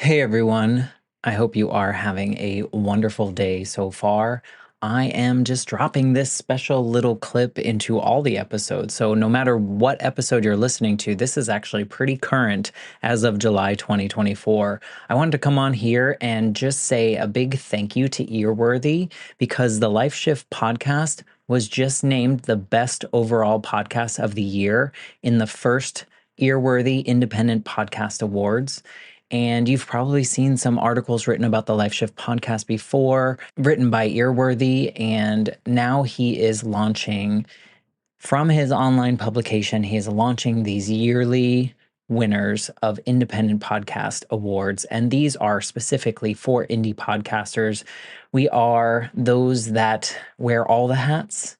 Hey everyone, I hope you are having a wonderful day so far. I am just dropping this special little clip into all the episodes. So, no matter what episode you're listening to, this is actually pretty current as of July 2024. I wanted to come on here and just say a big thank you to Earworthy because the Life Shift podcast was just named the best overall podcast of the year in the first Earworthy Independent Podcast Awards. And you've probably seen some articles written about the Life Shift podcast before, written by Earworthy. And now he is launching from his online publication, he is launching these yearly winners of independent podcast awards. And these are specifically for indie podcasters. We are those that wear all the hats.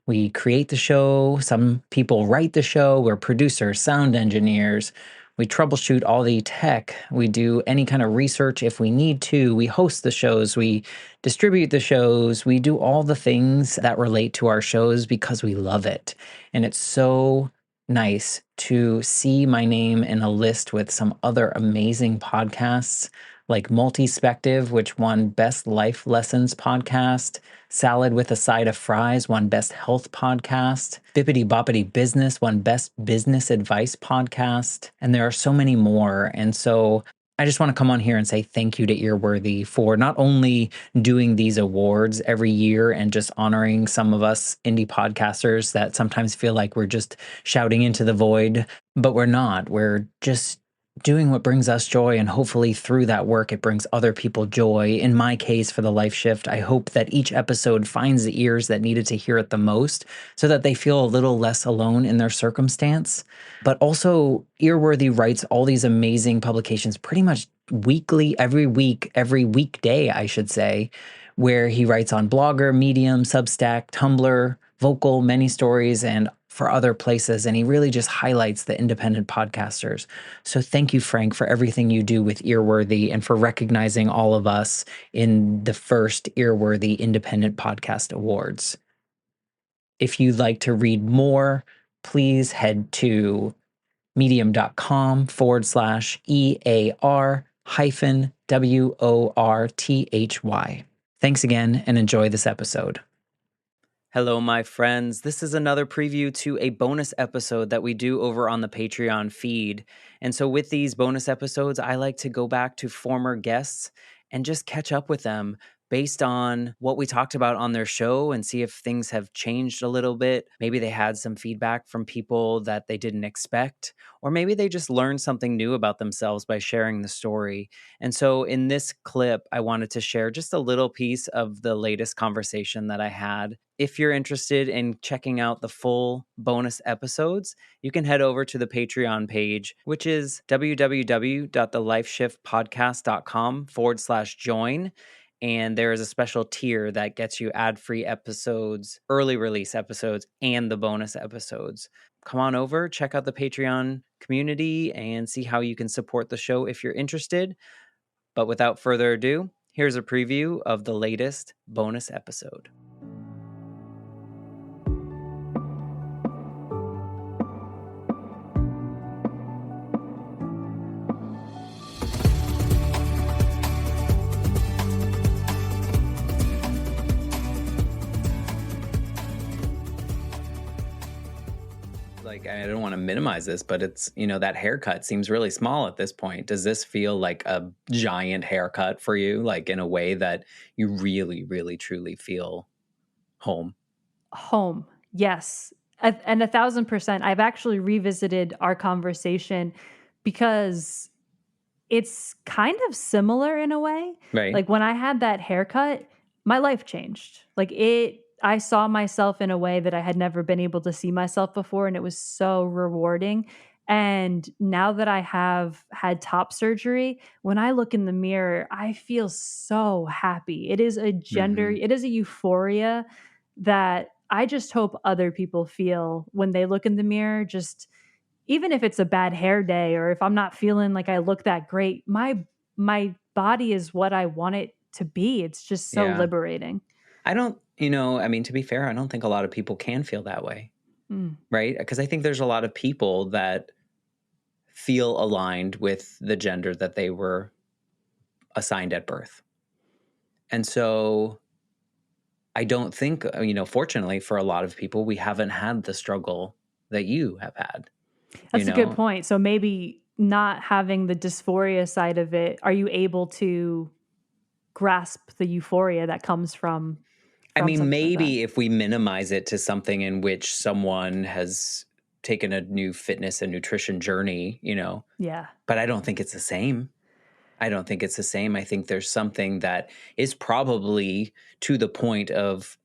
We create the show. Some people write the show. We're producers, sound engineers. We troubleshoot all the tech. We do any kind of research if we need to. We host the shows. We distribute the shows. We do all the things that relate to our shows because we love it. And it's so nice to see my name in a list with some other amazing podcasts like Multispective, which won Best Life Lessons Podcast. Salad with a Side of Fries won Best Health Podcast. Bippity Boppity Business won Best Business Advice Podcast. And there are so many more. And so I just want to come on here and say thank you to Earworthy for not only doing these awards every year and just honoring some of us indie podcasters that sometimes feel like we're just shouting into the void, but we're not. We're just doing what brings us joy, and hopefully through that work it brings other people joy. In my case, for the Life Shift, I hope that each episode finds the ears that needed to hear it the most so that they feel a little less alone in their circumstance. But also, Earworthy writes all these amazing publications pretty much weekly, every week, every weekday, I should say, where he writes on Blogger, Medium, Substack, Tumblr, Vocal, Many Stories, and for other places. And he really just highlights the independent podcasters. So thank you, Frank, for everything you do with Earworthy and for recognizing all of us in the first Earworthy Independent Podcast Awards. If you'd like to read more, please head to medium.com/EAR hyphen WORTHY. Thanks again and enjoy this episode. Hello, my friends. This is another preview to a bonus episode that we do over on the Patreon feed. And so, with these bonus episodes, I like to go back to former guests and just catch up with them based on what we talked about on their show and see if things have changed a little bit. Maybe they had some feedback from people that they didn't expect, or maybe they just learned something new about themselves by sharing the story. And so, in this clip, I wanted to share just a little piece of the latest conversation that I had. If you're interested in checking out the full bonus episodes, you can head over to the Patreon page, which is www.thelifeshiftpodcast.com/join. And there is a special tier that gets you ad-free episodes, early release episodes, and the bonus episodes. Come on over, check out the Patreon community, and see how you can support the show if you're interested. But without further ado, here's a preview of the latest bonus episode. Like, I don't want to minimize this, but it's, that haircut seems really small at this point. Does this feel like a giant haircut for you, like in a way that you really, really, truly feel home? Home, yes. And 1,000%. I've actually revisited our conversation because it's kind of similar in a way. Right. Like when I had that haircut, my life changed. I saw myself in a way that I had never been able to see myself before, and it was so rewarding. And now that I have had top surgery, when I look in the mirror, I feel so happy. It is a euphoria that I just hope other people feel when they look in the mirror. Just even if it's a bad hair day or if I'm not feeling like I look that great, my body is what I want it to be. It's just so liberating. I don't, to be fair, I don't think a lot of people can feel that way, right? Because I think there's a lot of people that feel aligned with the gender that they were assigned at birth. And so I don't think, fortunately for a lot of people, we haven't had the struggle that you have had, you That's a good know? point. So maybe not having the dysphoria side of it, are you able to grasp the euphoria that comes I from mean, something like that? maybe if we minimize it to something in which someone has taken a new fitness and nutrition journey, Yeah. but I don't think it's the same. I don't think it's the same. I think there's something that is probably to the point of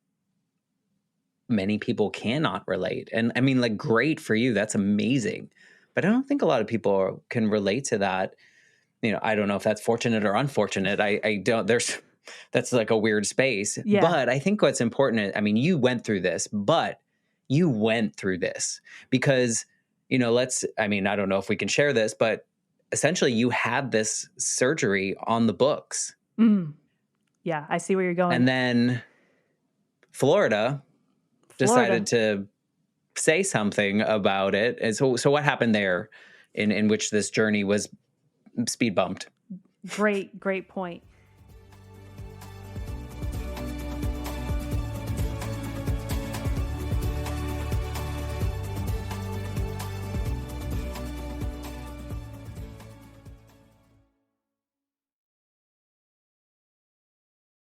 many people cannot relate. And I mean, like, great for you. That's amazing. But I don't think a lot of people can relate to that. I don't know if that's fortunate or unfortunate. I don't, that's like a weird space. Yeah. But I think what's important, I mean, you went through this, but you went through this because, I mean, I don't know if we can share this, but essentially you had this surgery on the books. Mm. Yeah, I see where you're going. And then Florida Florida. decided to say something about it. And so what happened there in which this journey was speed bumped? Great point.